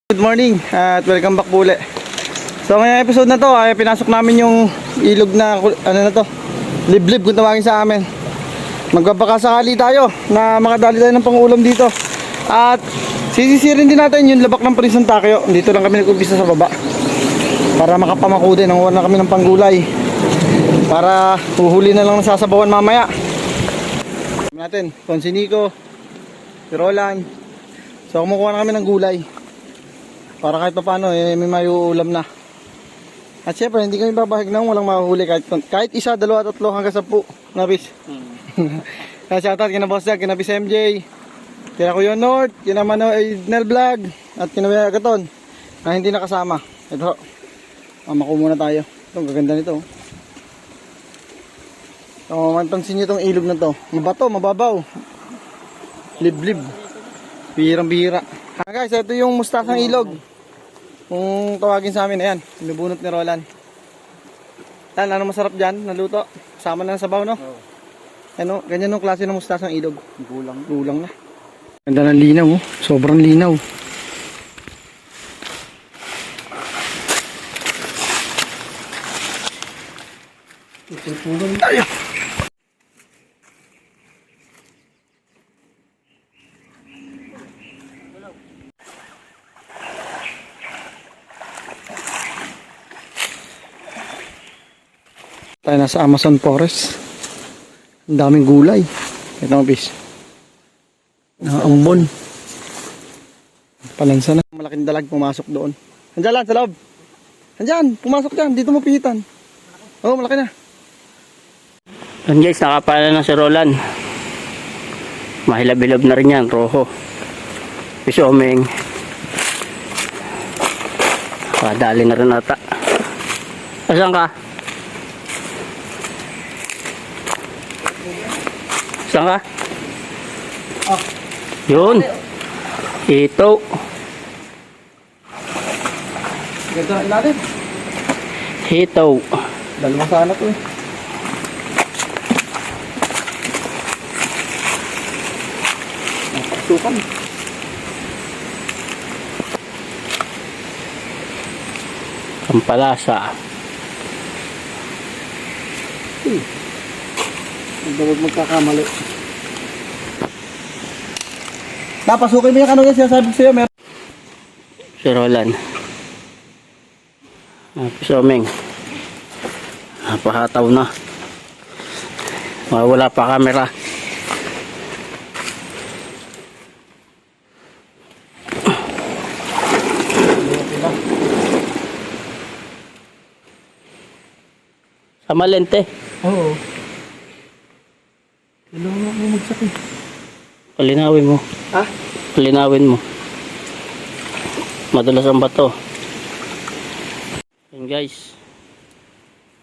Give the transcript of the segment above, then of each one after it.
Good morning at welcome back po ulit. So ngayong episode na to ay pinasok namin yung ilog na ano na to, liblib kung tawagin sa amin. Magbabakasakali tayo na makadali tayo ng pangulam dito. At sisisirin din natin yung labak ng Prinsang Takyo. Dito lang kami nag-umpisa sa baba para makapamako din. Nanguha na kami ng panggulay para huhuli na lang ng sasabawan mamaya. Natin, si Nico, si Roland. So kumukuha na kami ng gulay para kahit pa paano may maiuulam na. At syempre hindi kami babahig nang walang mahuhuli kahit isa, dalawa, tatlo hanggang 10 nabis. Kaya shoutout kina Boss Jack, kina Bis MJ, kina Kuya North, kina Nel Vlog at kina Kuya Agaton na hindi nakasama. Ito, mamako muna tayo. Ito, gaganda nito. Manpansin nyo itong ilog na to. Mabato, mababaw, liblib, bihirang-bihira. Guys, ito yung mustasang ilog. Kung tawagin sa amin, ayan, binubunot ni Roland. Tan, ano masarap dyan, naluto? Kasama na ng sabaw, no? Oo. Ano, ganyan yung klase ng mustasang ilog. Gulang. Gulang na. Ganda ng linaw, oh. Sobrang linaw. Tayo! Tayo nasa Amazon Forest. Ang daming gulay. Ito ang bis. Ambon. Palansa na. Malaking dalag pumasok doon. Andiyan lang sa loob. Andiyan, pumasok dyan. Dito mo pihitan. Oo, malaki na. Yan guys, nakapala na si Roland. Mahilab-hilab na rin yan, roho. Pisomeng. Dali na rin ata. Asan ka? Saan ka? Oh. Yun. Ito. Ganda na ilalim. Ito. Dalawang sana to eh. Sukan. Kampalasa. Huwag magkakamali. Napasukin mo yung ano yan, sinasabi ko sa'yo, meron. Si Roland. Pisomeng. Napahataw na. Wala pa camera. Sa malente. Oo. Kailangan ako magsak eh. Palinawin mo. Ha? Palinawin mo. Madulas ang bato. Yan guys.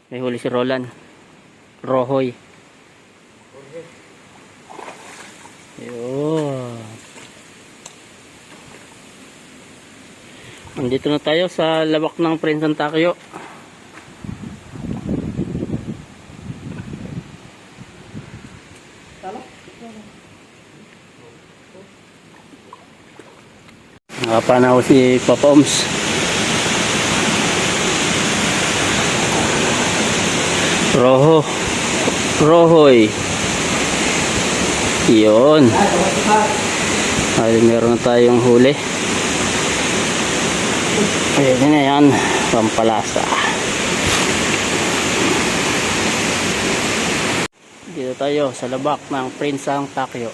May huli si Roland. Rohoy. Ayun. Nandito na tayo sa labak ng Prinsang Takyo. Nakapanaw si Papa Oms. Rohoy. Yun. Ay, meron na tayong huli. Ayan na yan. Pampalasa. Dito tayo sa labak ng Prinsang Takyo.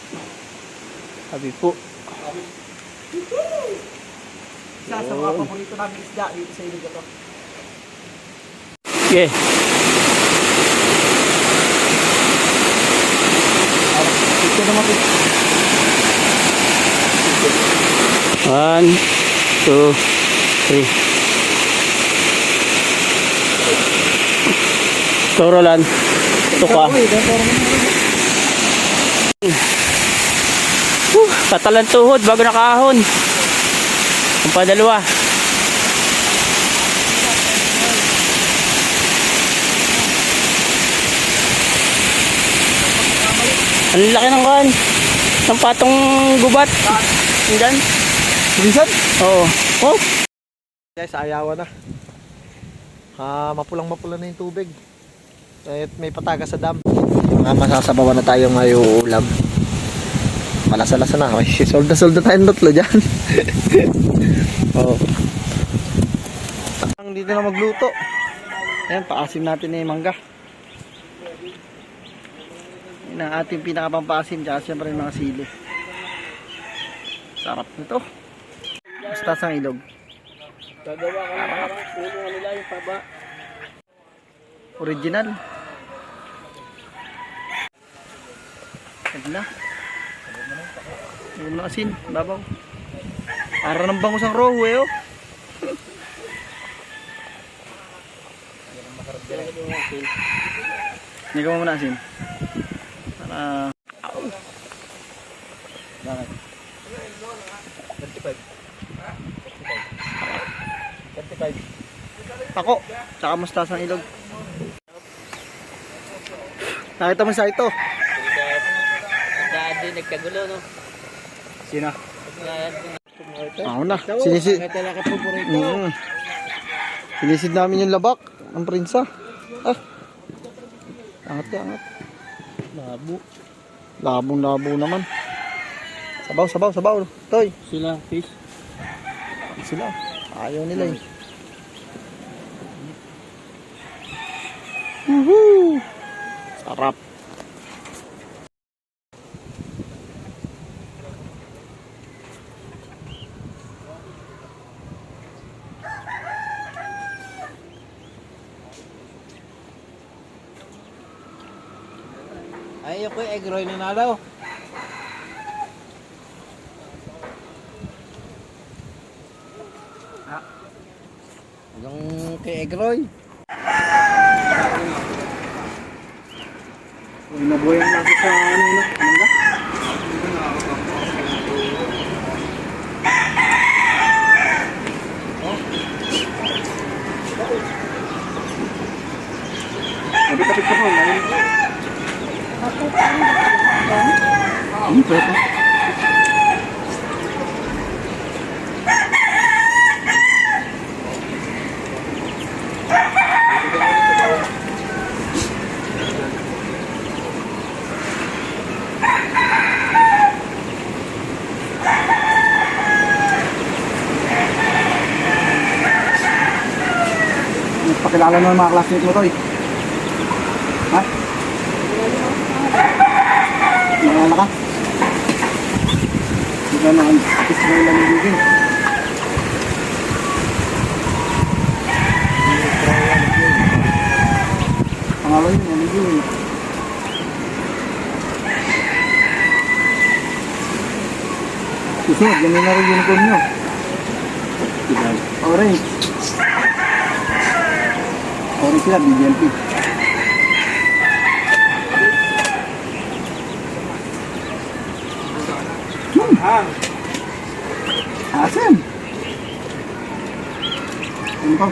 Sabi po. Isa sa mga paborito namin isda dito sa ilog ito. Okay. Ito naman ito. 1, 2, 3. Ito Roland. Ito ka. Katalan tuhod bago nakahon. Ang padalawa. Ang laki ng kan. Ng patong gubat. Diyan. Minsan? Oo. Oh! Guys, ayawan na. Mapulang-mapula na yung tubig. At may pataga sa dam. Masasabawan na tayo ngayong ulam. Malasa-lasa na. Ay, solda-solda tayong tatlo dyan. Oo. Dito na magluto. Ayan, paasim natin na yung mangga. Yan ang ating pinakapampasim. Tsaka siyempre yung mga sili. Sarap nito. Basta sa ilog. Gagawa ka na parang puno nila yung paba. Original. Ganda. Yung asin, babaw. Para ng bangus ang roho eh, oh. Nagawa mo na asin. Para... Ow! Bakit? 35. Pako, tsaka mustasa ng ilog. Nakita mo sa ito? Daan din nagkagulo, no? Sino? Daan din. Ako na. Sinisid. Sinisid namin yung labak. Ang prinsa. Ah. Angat ka, angat. Labo. Labong-labo naman. Sabaw, sabaw, sabaw. Toy. Sila, fish. Sila. Ayaw nila eh. Woohoo! Sarap. Ay, ako egg roll na daw. Yung kay egg roll. Uy, nabuhay ang nasa sa ano na. Mangga. Kapit-kapit ka po. Pwede. Pakilala mo ng mga classmate mo to eh. Ha? Nakala ka? Hindi ka nakapis mo lang yung bigay. Pangalan yun, yung bigay. Susunod, ganyan na rin uniform nyo. Orange. Orange sila, BBLP. Asin. Ano pa?